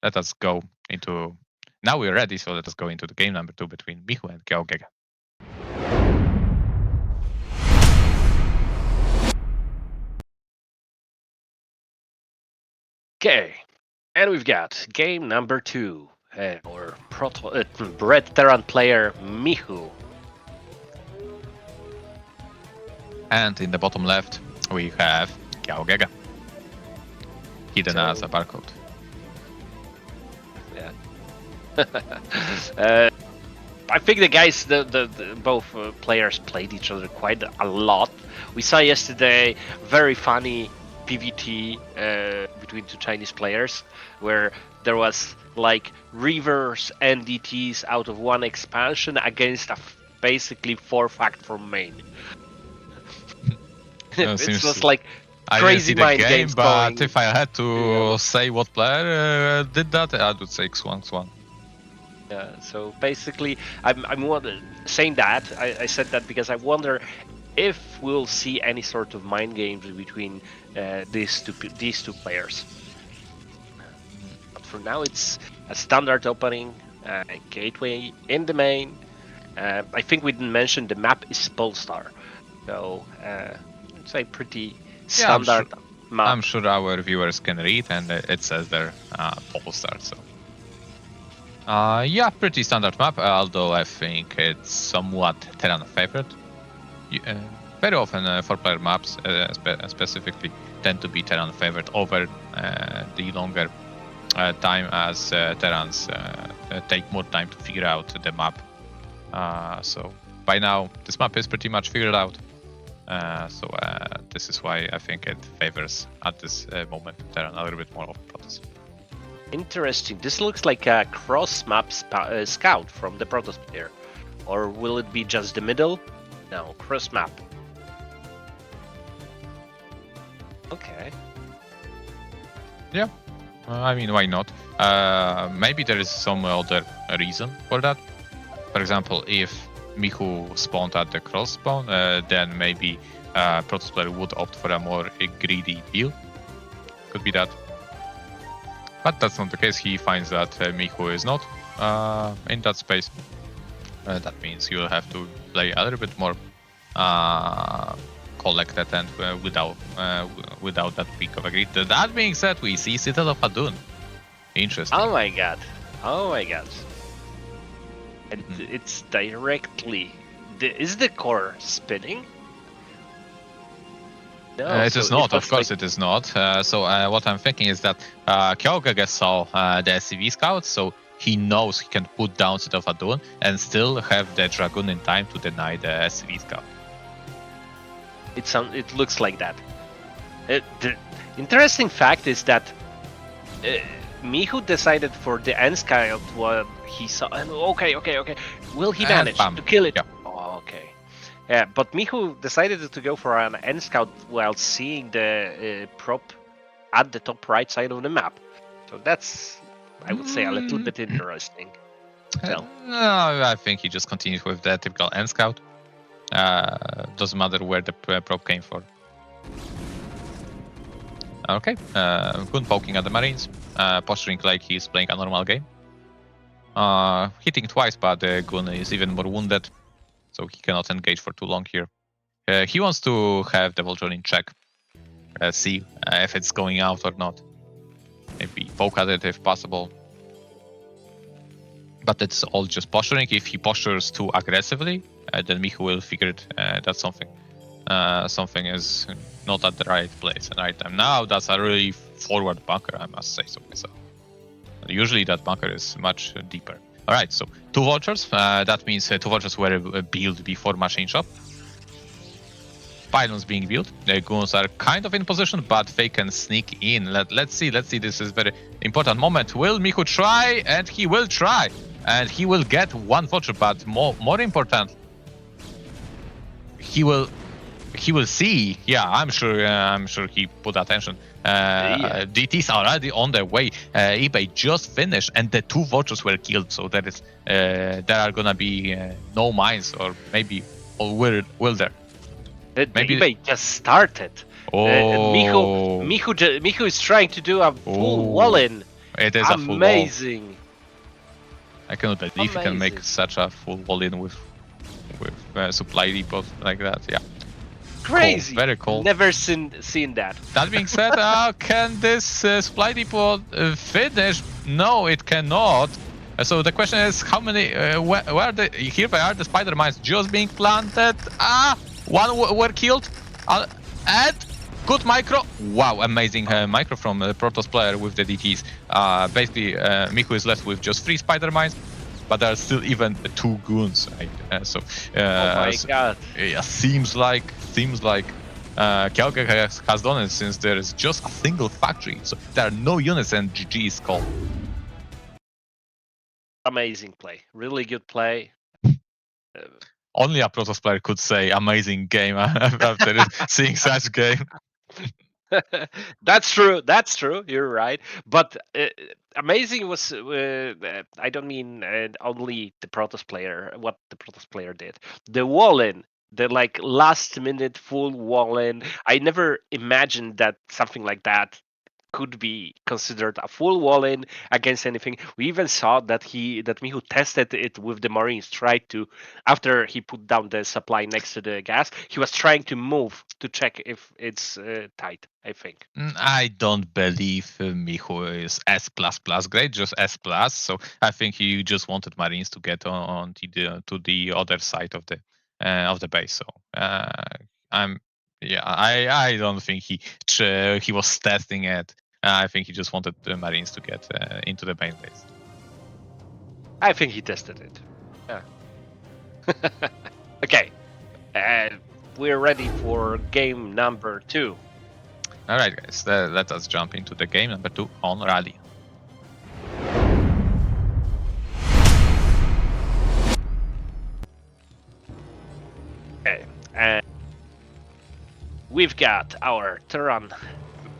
let us go into. Now we're ready, so let us go into the game number 2 between Mihu and QiaoGege. Okay, and we've got game number 2. Our Red Terran player Mihu. And in the bottom left, we have QiaoGege, hidden as a barcode. Yeah. I think the guys, both players played each other quite a lot. We saw yesterday very funny PvT between two Chinese players, where there was like reverse NDTs out of one expansion against basically 4-factor main. It was like crazy mind games but going. if I had to say what player did that, I would say XuanXuan. Yeah, so basically, I'm saying that. I said that because I wonder if we'll see any sort of mind games between these two players. But for now, it's a standard opening, a gateway in the main. I think we didn't mention the map is Polestar, so it's a pretty standard map. I'm sure our viewers can read, and it says there Polestar. So. Yeah, pretty standard map, although I think it's somewhat Terran favorite. Very often 4-player maps specifically tend to be Terran favorite over the longer time, as Terrans take more time to figure out the map. So by now this map is pretty much figured out. So this is why I think it favors at this moment Terran a little bit more of Protoss. Interesting. This looks like a cross-map scout from the Protoss player. Or will it be just the middle? No, cross-map. Okay. Yeah, I mean, why not? Maybe there is some other reason for that. For example, if Mihu spawned at the cross spawn, then maybe Protoss player would opt for a more greedy build. Could be that. But that's not the case. He finds that Mihu is not in that space. That means you'll have to play a little bit more collected and without that peak of a grid. That being said, we see Citadel of Adun. Interesting. Oh my god. Oh my god. And it's directly... Is the core spinning? No, it is not, of course it is not. So what I'm thinking is that QiaoGege saw the SCV scouts, so he knows he can put down Citadel of Adun and still have the Dragoon in time to deny the SCV scout. It looks like that. The interesting fact is that Mihu decided for the end scout what he saw. And okay. Will he manage to kill it? Yeah. Oh, okay. Yeah, but Mihu decided to go for an end scout while seeing the prop at the top right side of the map. So that's, I would say, a little bit interesting. I think he just continues with the typical end scout. Doesn't matter where the prop came from. Okay, Gun poking at the Marines, posturing like he's playing a normal game. Hitting twice, but the Gun is even more wounded, so he cannot engage for too long here. He wants to have the Vulture in check, see if it's going out or not. Maybe poke at it if possible. But it's all just posturing. If he postures too aggressively, then Mihu will figure that something is not at the right place and right time. Now that's a really forward bunker, I must say so myself. Usually that bunker is much deeper. Alright, so 2 Vultures. That means 2 Vultures were built before Machine Shop. Pylons being built. The Goons are kind of in position, but they can sneak in. Let's see. This is very important moment. Will Mihu try? And he will try. And he will get 1 Vulture, but more important, he will see. Yeah, I'm sure he put attention. DTs are already on their way. eBay just finished, and the 2 Vultures were killed. So there are gonna be no mines, or maybe will there? Maybe eBay just started. Oh. Mihu is trying to do a full wall-in. It is a full wall. Amazing. I cannot believe you can make such a full wall in with supply depot like that. Yeah. Crazy. Cool. Very cool. Never seen that. That being said, can this supply depot finish? No, it cannot. So the question is, how many? Where the here they are? The spider mines just being planted. One were killed. And good micro. Wow, amazing micro from the Protoss player with the DTs. Basically, Mihu is left with just 3 spider mines, but there are still even 2 goons. Right? Oh my god. Yeah, seems like QiaoGege has done it since there is just a single factory, so there are no units and GG is called. Amazing play, really good play. Only a Protoss player could say amazing game after seeing such game. That's true. You're right. But amazing was I don't mean only the Protoss player. What the Protoss player did, the wall-in, the like last minute full wall-in. I never imagined that something like that could be considered a full wall-in against anything. We even saw that Mihu tested it with the Marines. Tried to, after he put down the supply next to the gas, he was trying to move to check if it's tight. I think. I don't believe Mihu is S++ grade, just S+. So I think he just wanted Marines to get on to the other side of the base. So I don't think he was testing it. I think he just wanted the Marines to get into the main base. I think he tested it. Yeah. Okay. We're ready for game number 2. All right, guys. Let us jump into the game number 2 on Rally. Okay. We've got our Terran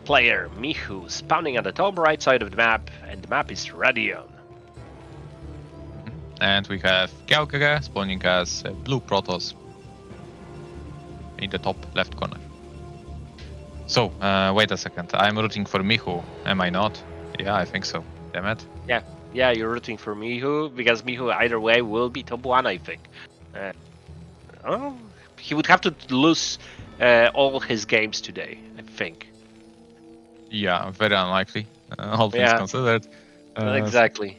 player Mihu spawning at the top right side of the map, and the map is Radion. And we have QiaoGege spawning as blue Protoss in the top left corner. So, wait a second. I'm rooting for Mihu, am I not? Yeah, I think so. Damn it. Yeah, you're rooting for Mihu, because Mihu either way will be top 1, I think. He would have to lose all his games today, I think. Yeah, very unlikely, all things considered. Exactly.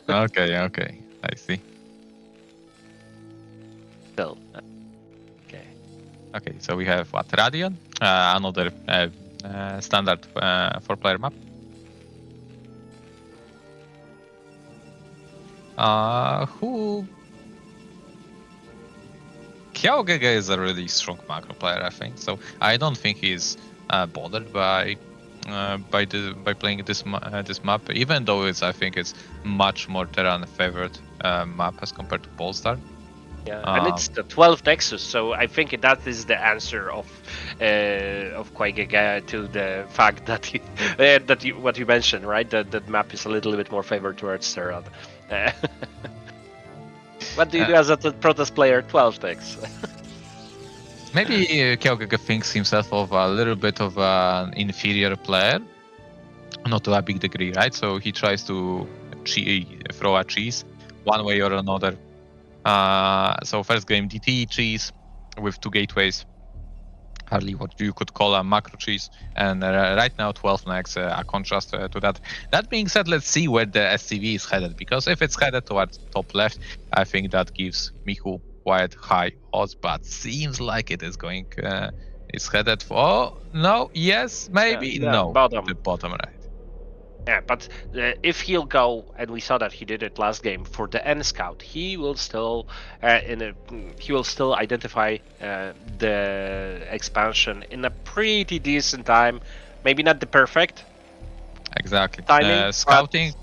Okay, I see. Still. Okay, so we have what? Radion, another standard 4-player map. QiaoGege is a really strong macro player, I think. So I don't think he's bothered by playing this map, even though I think it's much more Terran favored map as compared to Polestar. Yeah, and it's the 12th Nexus, so I think that is the answer of QiaoGege to the fact that what you mentioned, right? That map is a little bit more favored towards Terran. What do you do as a Protoss player? 12th Nex. Maybe QiaoGege thinks himself of a little bit of an inferior player, not to a big degree, right? So he tries to throw a cheese one way or another. So first game DT cheese with 2 gateways, hardly what you could call a macro cheese, and right now 12 next, a contrast to that. That being said, let's see where the SCV is headed, because if it's headed towards top left, I think that gives Mihu quite high odds, but seems like it is going, it's headed for, oh, no, yes, maybe, no, the bottom right. Yeah, but if he'll go, and we saw that he did it last game for the N scout, he will still identify the expansion in a pretty decent time. Maybe not the perfect. Exactly. Timing, scouting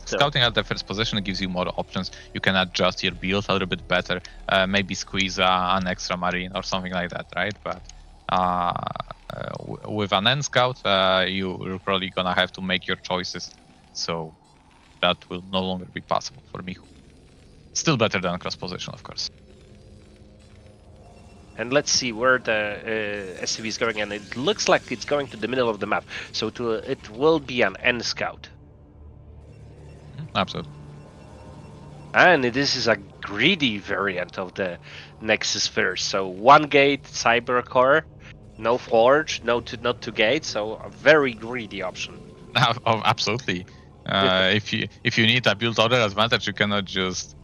at the first position gives you more options. You can adjust your build a little bit better. Maybe squeeze an extra marine or something like that, right? But with an N scout, you're probably gonna have to make your choices. So that will no longer be possible for Mihu. Still better than cross position, of course. And let's see where the SCV is going, and it looks like it's going to the middle of the map. So it will be an N scout. Absolutely. And this is a greedy variant of the Nexus First. So 1 gate cyber core, no forge, not two gates. So a very greedy option. Oh, absolutely. If you need a build order advantage, you cannot just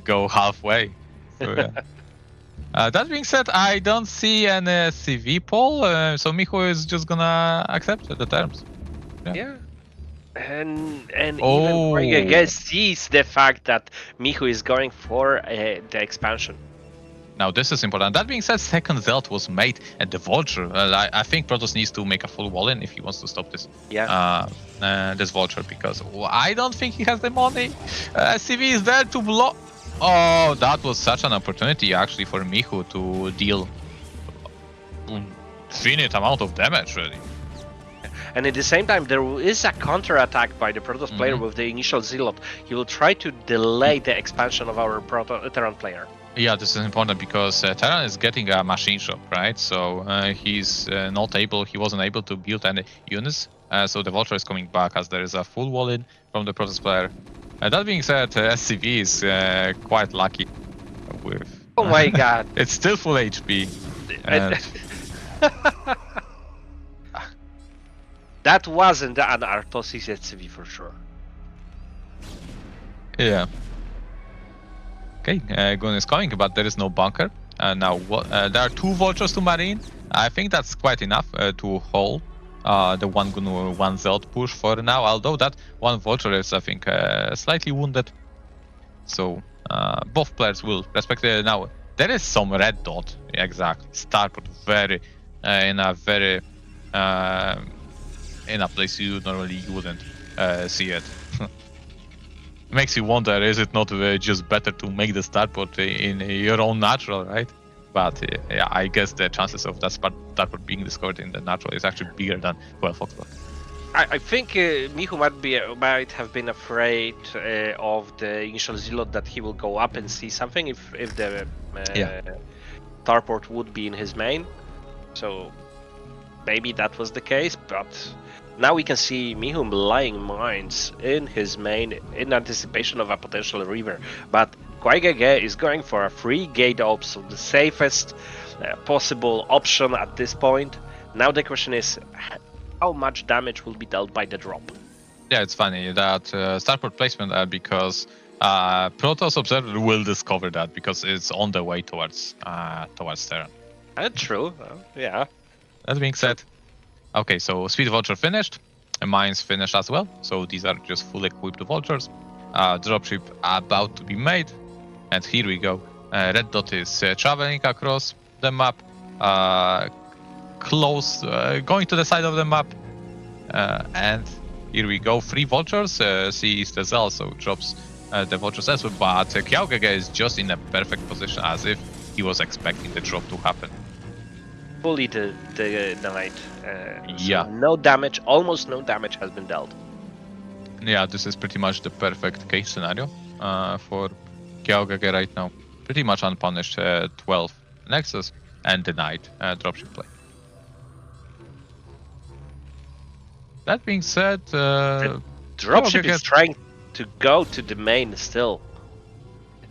go halfway. So yeah. That being said, I don't see an CV poll, so Mihu is just gonna accept the terms. Yeah. And even Oh. QiaoGege sees the fact that Mihu is going for the expansion. Now this is important. That being said, second Zelt was made at the Vulture. I think Protoss needs to make a full wall-in if he wants to stop this. Yeah. This Vulture, because I don't think he has the money. CV is there to block. Oh, that was such an opportunity actually for Mihu to deal infinite amount of damage, really. And at the same time, there is a counter-attack by the Protoss player with the initial Zealot. He will try to delay the expansion of our Terran player. Yeah, this is important because Terran is getting a machine shop, right? So he's he wasn't able to build any units. So the Vulture is coming back as there is a full wall-in from the Protoss player. That being said, SCV is quite lucky with... Oh my god. It's still full HP. And... That wasn't an Artosis SCV for sure. Yeah. Okay, Gun is coming, but there is no bunker. Now, there are 2 Vultures to Marine. I think that's quite enough to hold the 1 Gun, 1 Zeld push for now, although that 1 Vulture is, I think, slightly wounded. So, both players will respect it. Now, there is some red dot, exactly. Starport very, in a place you normally wouldn't see it. Makes you wonder, is it not just better to make the starport in your own natural, right? But yeah, I guess the chances of that starport being discovered in the natural is actually bigger than 12 Foxtrot. I think Mihu might have been afraid of the initial Zealot that he will go up and see something if the starport would be in his main. So maybe that was the case, but now we can see Mihu lying mines in his main in anticipation of a potential river. But QiaoGege is going for a 3 gate op, so the safest possible option at this point. Now the question is, how much damage will be dealt by the drop? Yeah, it's funny that starport placement because Protoss Observer will discover that because it's on the way towards Terran. True, yeah. That being said, okay, so Speed Vulture finished, and Mines finished as well. So these are just fully equipped Vultures. Dropship about to be made, and here we go. Red Dot is traveling across the map, close, going to the side of the map, and here we go. 3 Vultures. Sees the Zell, so drops the Vultures as well. But QiaoGege is just in a perfect position, as if he was expecting the drop to happen. Fully denied. Yeah. So no damage, almost no damage has been dealt. Yeah, this is pretty much the perfect case scenario for QiaoGege right now. Pretty much unpunished 12 Nexus and denied dropship play. That being said, dropship is trying to go to the main still.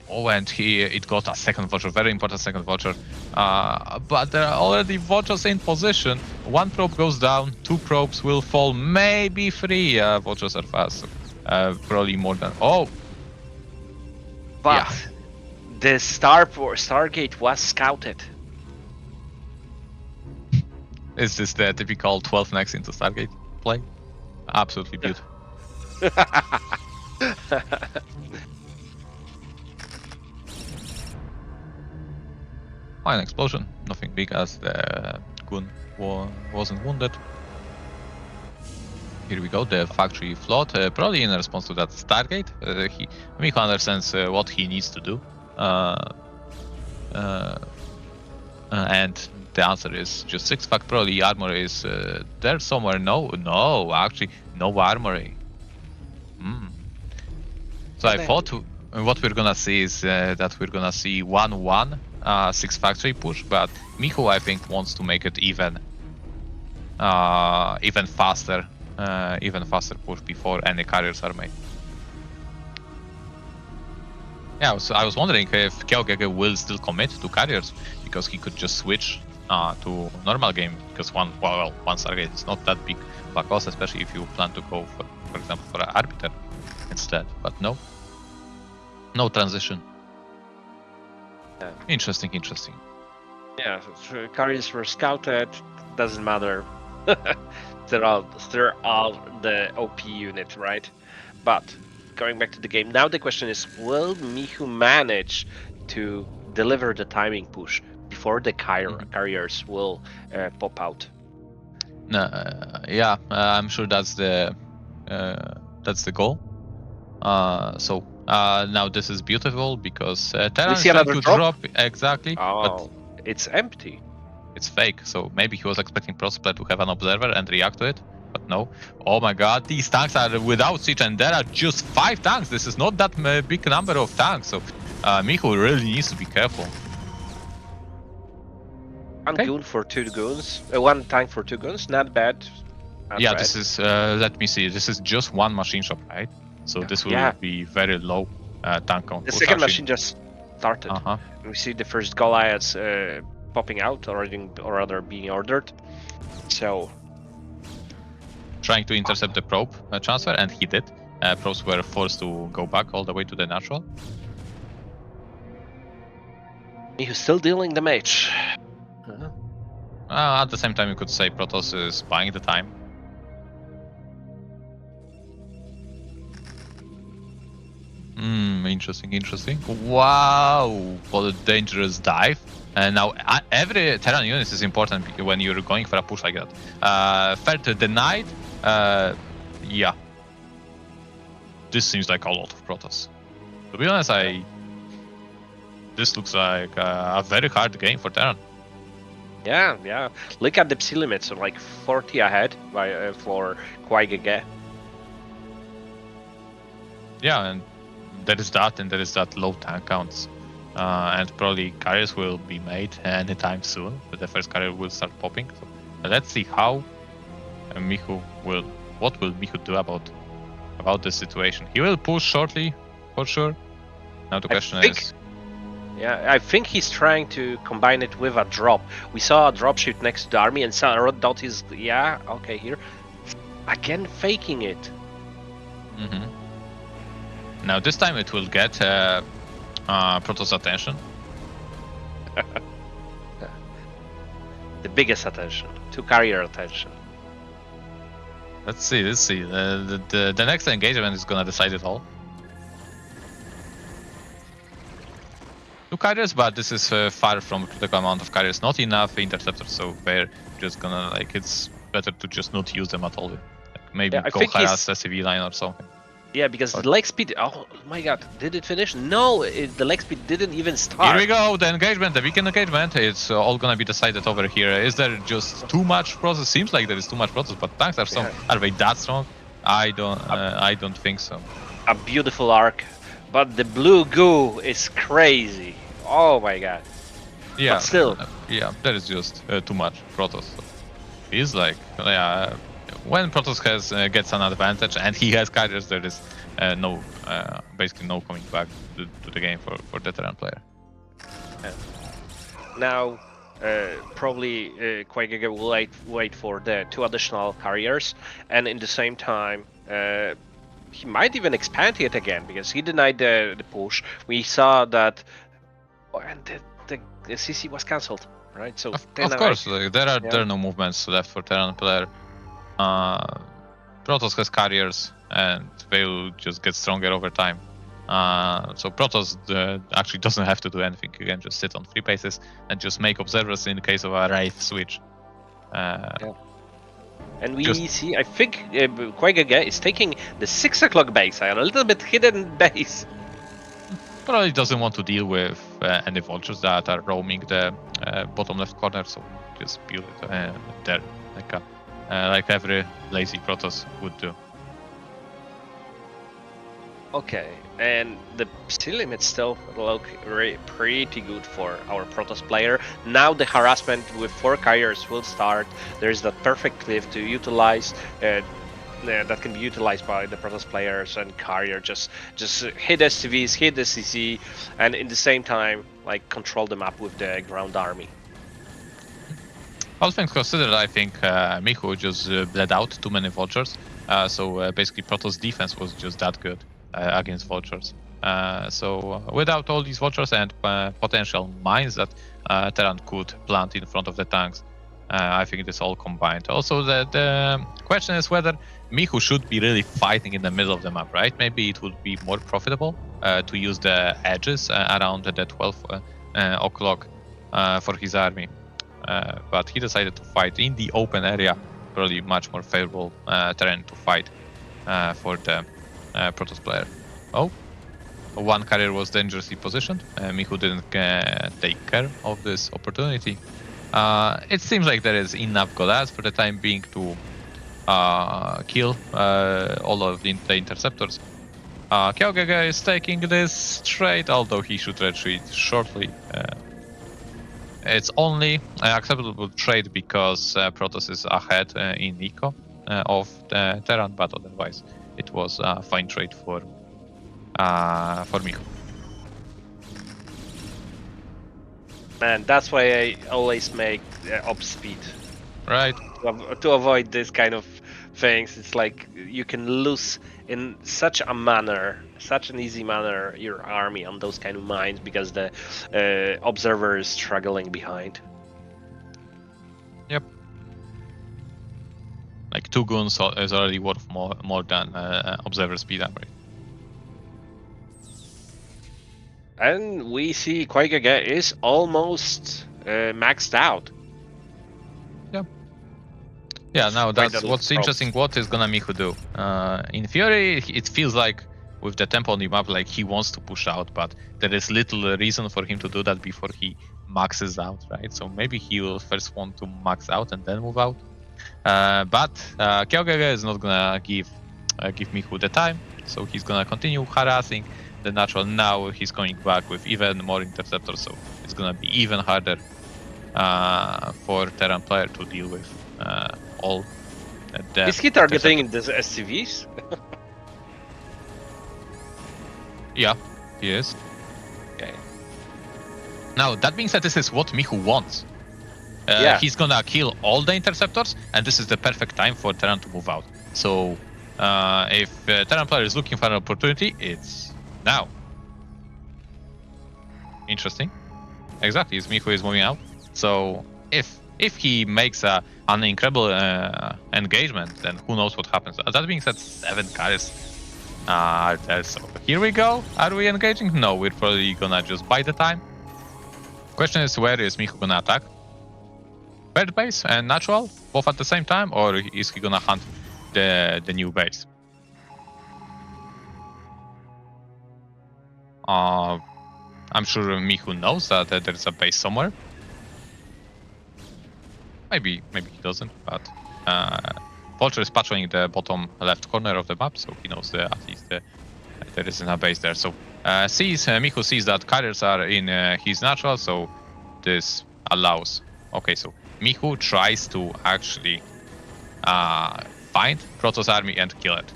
Oh, and it got a second Vulture, very important second Vulture. But there are already Vultures in position. 1 probe goes down, 2 probes will fall, maybe 3 Vultures are fast. Probably more than... Oh! But yeah. The Stargate was scouted. Is this the typical 12 next into Stargate play? Absolutely beautiful. Fine explosion, nothing big as the Gun wasn't wounded. Here we go, the factory flood, probably in response to that Stargate. Mihu understands what he needs to do. And the answer is just 6 fact. Probably armor is there somewhere. No, actually, no armory. So I thought what we're gonna see is that we're gonna see 1-1 6 factory push, but Mihu I think wants to make it even faster push before any carriers are made. Yeah, so I was wondering if QiaoGege will still commit to carriers, because he could just switch to normal game, because one target is not that big of a cost, especially if you plan to go for example, for an arbiter instead. But no transition. Yeah. Interesting. Yeah, carriers were scouted. Doesn't matter. they're all the OP unit, right? But going back to the game, now the question is: will Mihu manage to deliver the timing push before the carriers will pop out? Yeah, I'm sure that's the goal. So now this is beautiful, because Terran We is see trying another to drop. drop exactly, but Oh, it's empty. it's fake. So maybe he was expecting Protoss to have an observer and react to it, but no. Oh my god, these tanks are without siege, and there are just 5 tanks. This is not that big number of tanks, so Mihu really needs to be careful. One goon for 2 goons. One tank for 2 goons. Not bad. Not Yeah, bad. this is, let me see, this is just one machine shop, right? So this will be very low tank count. The second machine just started. We see the first Goliaths popping out, or rather being ordered. So trying to intercept the probe transfer, and he did. Probes were forced to go back all the way to the natural. He's still dealing damage. At the same time, you could say Protoss is buying the time. Interesting. Wow, what a dangerous dive. And now every Terran unit is important when you're going for a push like that. Third denied. Yeah. This seems like a lot of Protoss. To be honest, this looks like a very hard game for Terran. Yeah. Look at the psi limits, so like 40 ahead for QiaoGege. Yeah, and there is that low tank counts. And probably carriers will be made anytime soon, but the first carrier will start popping. So let's see how what will Mihu do about this situation. He will push shortly, for sure. Now the question is... Yeah, I think he's trying to combine it with a drop. We saw a drop shoot next to the army, and thought he's... Yeah, okay, here. Again, faking it. Now this time it will get Protoss attention. The biggest attention. 2 carrier attention. Let's see. The next engagement is gonna decide it all. 2 carriers, but this is far from critical amount of carriers. Not enough interceptors, so they're just gonna, like, it's better to just not use them at all. Like, maybe go harass a CV line or something. Yeah, because the leg speed... Oh my god, did it finish? No, the leg speed didn't even start. Here we go, the engagement, the weekend engagement. It's all gonna be decided over here. Is there just too much Protoss? Seems like there is too much Protoss, but tanks are strong. Are they that strong? I don't think so. A beautiful arc, but the blue goo is crazy. Oh my god. Yeah, but still. Yeah, there is just too much Protoss. So he's like, when Protoss gets an advantage and he has carriers, there is basically no coming back to the game for the Terran player. Yeah. Now, probably QiaoGege will wait for the 2 additional carriers, and in the same time, he might even expand it again, because he denied the push. We saw that, and the CC was cancelled, right? So of course, there are no movements left for Terran player. Protoss has carriers, and they will just get stronger over time. So Protoss actually doesn't have to do anything. You can just sit on 3 bases and just make observers in the case of a Wraith switch. And we see, I think QiaoGege is taking the 6 o'clock base, a little bit hidden base. Probably doesn't want to deal with any vultures that are roaming the bottom left corner, so just build it there, like every lazy Protoss would do. Okay, and the psi limits still look pretty good for our Protoss player. Now the harassment with 4 carriers will start. There's that perfect cliff to utilize. that can be utilized by the Protoss players and carrier. Just hit SCVs, hit the CC, and in the same time like control the map with the ground army. All things considered, I think Mihu just bled out too many vultures. So basically Protoss defense was just that good against vultures. So without all these vultures and potential mines that Terran could plant in front of the tanks, I think this all combined. Also, the question is whether Mihu should be really fighting in the middle of the map, right? Maybe it would be more profitable to use the edges around the 12 o'clock for his army. But he decided to fight in the open area, probably much more favorable terrain to fight for the Protoss player. Oh, one carrier was dangerously positioned. Mihu didn't take care of this opportunity. It seems like there is enough Golas for the time being to kill all of the interceptors. QiaoGege is taking this trade, although he should retreat shortly. It's only an acceptable trade because Protoss is ahead in eco of the Terran, but otherwise it was a fine trade for Mihu. And that's why I always make up speed. Right. To avoid this kind of things. It's like you can lose in such a manner, such an easy manner, your army on those kind of mines because the observer is struggling behind. Yep. Like 2 guns is already worth more than observer speed upgrade. And we see QuakeGege is almost maxed out. Yep. Yeah, now that's what's interesting. What is gonna Mihu do? In theory, it feels like with the tempo on the map, like he wants to push out, but there is little reason for him to do that before he maxes out, right? So maybe he will first want to max out and then move out. But QiaoGege is not gonna give Mihu the time, so he's gonna continue harassing the natural. Now he's going back with even more interceptors, so it's gonna be even harder for Terran player to deal with all. Is he targeting the SCVs? Yeah, he is. Okay. Now that being said, this is what Mihu wants. Yeah. He's gonna kill all the interceptors, and this is the perfect time for Terran to move out. So if Terran player is looking for an opportunity, it's now. Interesting. Exactly, Mihu is moving out. So if he makes an incredible engagement, then who knows what happens. That being said, 7 carries are there. So here we go. Are we engaging? No, we're probably gonna just buy the time. Question is, where is Mihu gonna attack? Third base and natural, both at the same time, or is he gonna hunt the new base? I'm sure Mihu knows that there's a base somewhere. Maybe he doesn't, but Vulture is patrolling the bottom left corner of the map, so he knows at least there isn't a base there. So Mihu sees that carriers are in his natural, so this allows. Okay, so Mihu tries to actually find Protoss army and kill it.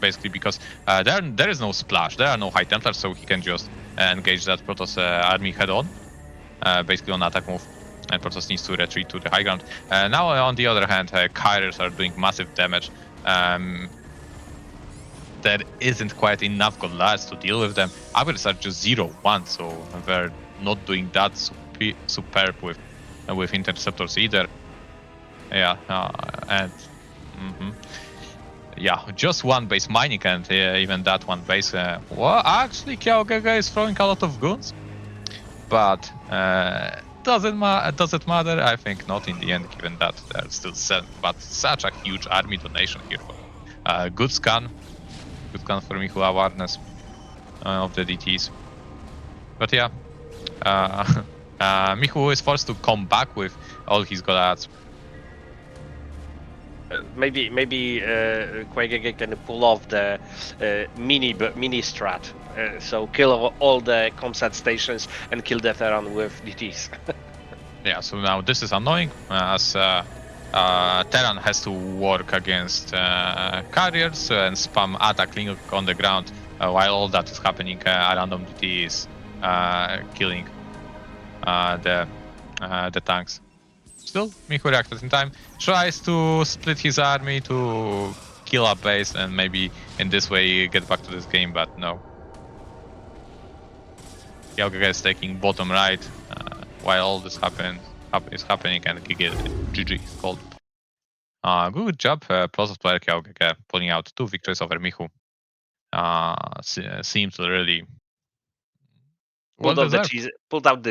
Basically, because there is no splash, there are no High Templars, so he can just engage that Protoss army head on, basically on attack move. And Protoss needs to retreat to the high ground. Now, on the other hand, carriers are doing massive damage. There isn't quite enough Godlads to deal with them. Upgrades are just 0-1, so they're not doing that superb with interceptors either. Yeah, and yeah, just one base mining, and even that one base. Well, actually, QiaoGege is throwing a lot of guns, but. Does it matter? I think not in the end, given that they're still selling. But such a huge army donation here. Good scan for Mihu awareness of the DTs. But yeah, Mihu is forced to come back with all his Golads. Maybe QuakeGege can pull off the mini strat. So kill all the comsat stations and kill the Terran with DTs. Yeah, so now this is annoying as Terran has to work against carriers and spam attack link on the ground while all that is happening. A random DT is killing the tanks. Still, Mihu reacted in time. Tries to split his army to kill a base and maybe in this way get back to this game, but no. QiaoGege is taking bottom right while all this is happening and GG is called. Good job, Protoss player QiaoGege pulling out 2 victories over Mihu. Seems really Pulled out the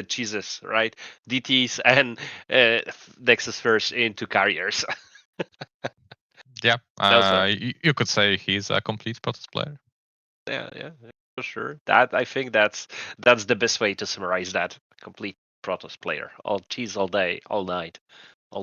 deserved. cheeses, right? DTs and Nexus first into carriers. Yeah, Also, you could say he's a complete Protoss player. yeah, for sure. That I think that's the best way to summarize that. Complete Protoss player. All cheese all day, all night.